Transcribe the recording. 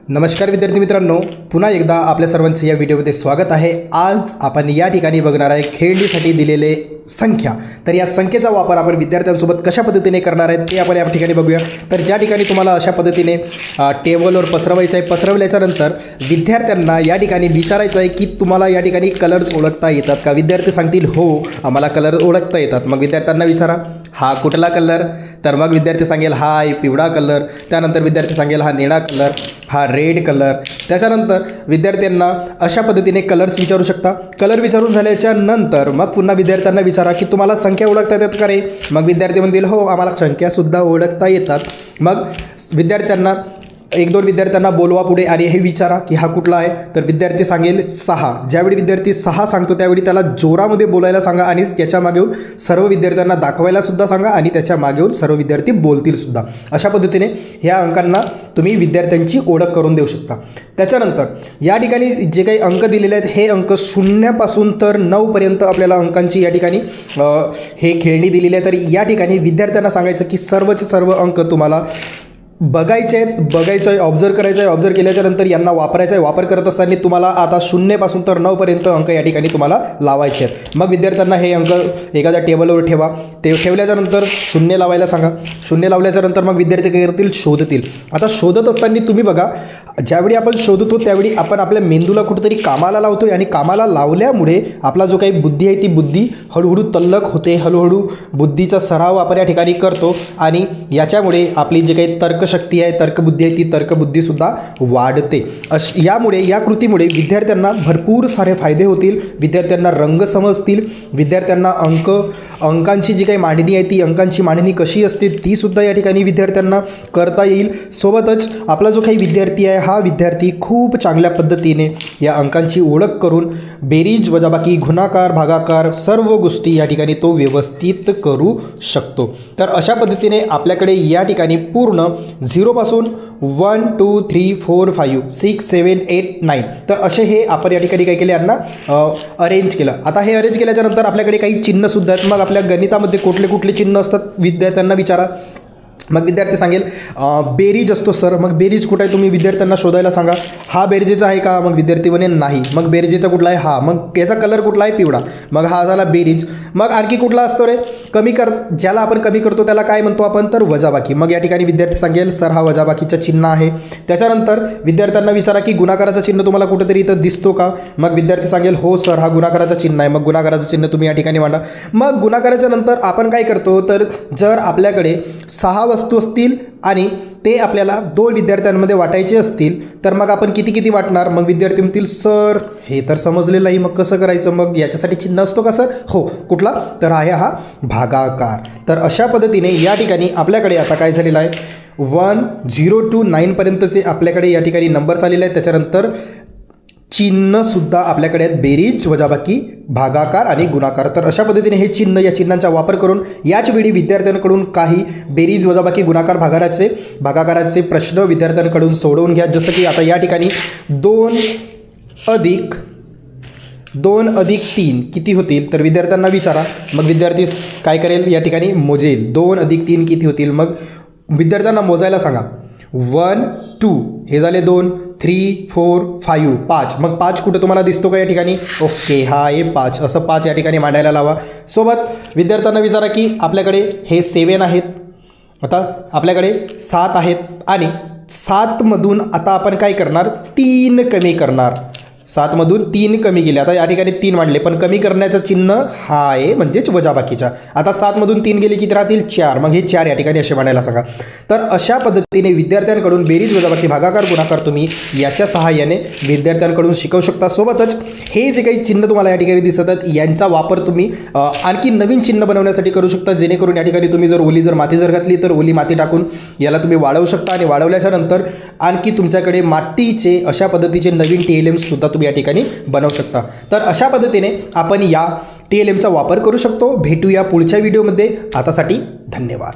नमस्कार विद्यार्थी मित्रांनो, पुन्हा एकदा आपल्या सर्वांचं या व्हिडिओमध्ये स्वागत आहे। आज आपण या ठिकाणी बघणार आहे खेळणीसाठी दिलेले संख्या। तर या संख्येचा वापर आपण विद्यार्थ्यांसोबत कशा पद्धतीने करणार आहे ते आपण या ठिकाणी बघूया। तर ज्या ठिकाणी तुम्हाला अशा पद्धतीने टेबलवर पसरवायचं आहे, पसरवल्याच्यानंतर विद्यार्थ्यांना या ठिकाणी विचारायचं आहे की तुम्हाला या ठिकाणी कलर्स ओळखता येतात का। विद्यार्थी सांगतील हो आम्हाला कलर ओळखता येतात। मग विद्यार्थ्यांना विचारा हा कुठला कलर, तर मग विद्यार्थी सांगेल हा आहे पिवळा कलर, त्यानंतर विद्यार्थी सांगेल हा निळा कलर, हा रेड कलर। त्याच्यानंतर विद्यार्थ्यांना अशा पद्धतीने कलर्स विचारू शकता। कलर विचारून झाल्याच्या नंतर मग पुन्हा विद्यार्थ्यांना विचारा की तुम्हाला संख्या ओळखता येतात का रे। मग विद्यार्थी म्हणतील हो आम्हाला संख्यासुद्धा ओळखता येतात। मग विद्यार्थ्यांना एक दोन विद्यार्थ्यांना बोलवा पुढे आणि हे विचारा की हा कुठला आहे, तर विद्यार्थी सांगेल 6। ज्यावेळी विद्यार्थी 6 सांगतो त्यावेळी त्याला जोरामध्ये बोलायला सांगा आणि त्याच्या मागे येऊन सर्व विद्यार्थ्यांना दाखवायला सुद्धा सांगा आणि त्याच्या मागे येऊन सर्व विद्यार्थी बोलतील सुद्धा। अशा पद्धतीने ह्या अंकांना तुम्ही विद्यार्थ्यांची ओळख करून देऊ शकता। त्याच्यानंतर या ठिकाणी जे काही अंक दिलेले आहेत हे अंक 0 पासून तर 9 पर्यंत आपल्याला अंकांची या ठिकाणी हे खेळणी दिलेली आहे। तर या ठिकाणी विद्यार्थ्यांना सांगायचं की सर्वचे सर्व अंक तुम्हाला बघायचे आहे, ऑब्झर्व करायचं आहे। ऑब्झर्व केल्याच्यानंतर यांना वापरायचं आहे। वापर करत असताना तुम्हाला आता 0 पासून तर 9 पर्यंत अंक या ठिकाणी तुम्हाला लावायचे आहेत। मग विद्यार्थ्यांना हे अंक एखाद्या टेबलवर ठेवा। ते ठेवल्याच्यानंतर 0 लावायला सांगा। 0 लावल्याच्यानंतर मग विद्यार्थी काय करतील, शोधतील। आता शोधत असताना तुम्ही बघा, ज्यावेळी आपण शोधतो त्यावेळी आपण आपल्या मेंदूला कुठेतरी कामाला लावतोय आणि कामाला लावल्यामुळे आपला जो काही बुद्धी आहे ती बुद्धी हळूहळू तल्लख होते। हळूहळू बुद्धीचा सराव आपण या ठिकाणी करतो आणि याच्यामुळे आपली जे काही तर्कशक्ती आहे, तर्कबुद्धी आहे, ती तर्कबुद्धीसुद्धा वाढते। यामुळे या कृतीमुळे विद्यार्थ्यांना भरपूर सारे फायदे होतील। विद्यार्थ्यांना रंग समजतील, विद्यार्थ्यांना अंकांची जी काही मांडणी आहे ती अंकांची मांडणी कशी असते ती सुद्धा या ठिकाणी विद्यार्थ्यांना करता येईल। सोबतच आपला जो काही विद्यार्थी आहे हा विद्यार्थी खूप चांगल्या पद्धतीने या अंकांची ओळख करून बेरीज वजाबाकी गुणाकार भागाकार सर्व गोष्टी या ठिकाणी तो व्यवस्थित करू शकतो। तर अशा पद्धतीने आपल्याकडे या ठिकाणी पूर्ण 0 पासून 1 2 3 4 5 6 7 8 9 तर असे हे आपण या ठिकाणी काय केले यांना अरेंज केलं। आता हे अरेंज केल्याच्यानंतर आपल्याकडे काही चिन्हसुद्धा आहेत। मग आपल्या गणितामध्ये कुठले कुठले चिन्ह असतात विद्यार्थ्यांना विचारा। मग विद्यार्थी सांगेल बेरीज असतो सर। मग बेरीज कुठं आहे तुम्ही विद्यार्थ्यांना शोधायला सांगा। हा बेरजेचा आहे का, मग विद्यार्थी म्हणेल नाही। मग बेरजेचा कुठला आहे, हा। मग याचा कलर कुठला आहे, पिवळा। मग हा झाला बेरीज। मग आणखी कुठला असतो रे, कमी ज्याला आपण कमी करतो त्याला काय म्हणतो आपण, तर वजाबाकी। मग या ठिकाणी विद्यार्थी सांगेल सर हा वजाबाकीचं चिन्ह आहे। त्याच्यानंतर विद्यार्थ्यांना विचारा की गुणाकाराचं चिन्ह तुम्हाला कुठेतरी इथं दिसतो का। मग विद्यार्थी सांगेल हो सर हा गुणाकाराचं चिन्ह आहे। मग गुणाकाराचं चिन्ह तुम्ही या ठिकाणी मांडा। मग गुणाकाराच्या नंतर आपण काय करतो, तर जर आपल्याकडे 6 वस्तू असतील आणि ते आपल्याला 2 विद्यार्थ्यांमध्ये वाटायचे असतील तर मग आपण किती किती वाटणार। मग विद्यार्थी म्हणतील सर हे तर समजलेलं नाही, मग कसं करायचं। मग याच्यासाठी चिन्ह असतो का सर, हो। कुठला, तर आहे हा भागाकार। तर अशा पद्धतीने या ठिकाणी आपल्याकडे आता काय झालेलं आहे 1 0 to 9 पर्यंतचे आपल्याकडे या ठिकाणी नंबर्स आलेले आहेत। त्याच्यानंतर चिन्हसुद्धा आपल्याकडे आहेत, बेरीज वजाबाकी भागाकार आणि गुणाकार। तर अशा पद्धतीने हे चिन्ह, या चिन्हांचा वापर करून याच वेळी विद्यार्थ्यांकडून काही बेरीज वजाबाकी गुणाकार भागाकाराचे प्रश्न विद्यार्थ्यांकडून सोडवून घ्या। जसं की आता या ठिकाणी 2 अधिक 3 किती होतील, तर विद्यार्थ्यांना विचारा। मग विद्यार्थी काय करेल, या ठिकाणी मोजेल 2 अधिक 3 किती होतील। मग विद्यार्थ्यांना मोजायला सांगा 1 2 हे झाले 2 3 4 5 5। मग 5 कुठं तुम्हाला दिसतो का या ठिकाणी, ओके हा आहे 5। असं 5 या ठिकाणी मांडायला लावा। सोबत विद्यार्थ्यांना विचारा की आपल्याकडे हे 7 आहेत, आता आपल्याकडे 7 आहेत आणि 7मधून आता आपण काय करणार, 3 कमी करणार। 7मधून 3 कमी केले। आता या ठिकाणी 3 मांडले पण कमी करण्याचं चिन्ह हा आहे म्हणजेच वजाबाकीचा। आता 7मधून 3 गेले किती राहतील, 4। मग हे 4 या ठिकाणी असे मांडायला सांगा। तर अशा पद्धतीने विद्यार्थ्यांकडून बेरीज वजाबाकी भागाकार गुणाकार तुम्ही याच्या सहाय्याने विद्यार्थ्यांकडून शिकवू शकता। सोबतच हे जे काही चिन्ह तुम्हाला या ठिकाणी दिसत आहेत यांचा वापर तुम्ही आणखी नवीन चिन्ह बनवण्यासाठी करू शकता। जेणेकरून या ठिकाणी तुम्ही जर माती घातली तर ओली माती टाकून याला तुम्ही वाढवू शकता आणि वाढवल्याच्या नंतर आणखी तुमच्याकडे मातीचे अशा पद्धतीचे नवीन TLMs सुद्धा या ठिकाणी बनवू शकता। तर अशा पद्धतीने आपण या TLMचा वापर करू शकतो। भेटूया पुढच्या व्हिडिओमध्ये। आतासाठी धन्यवाद।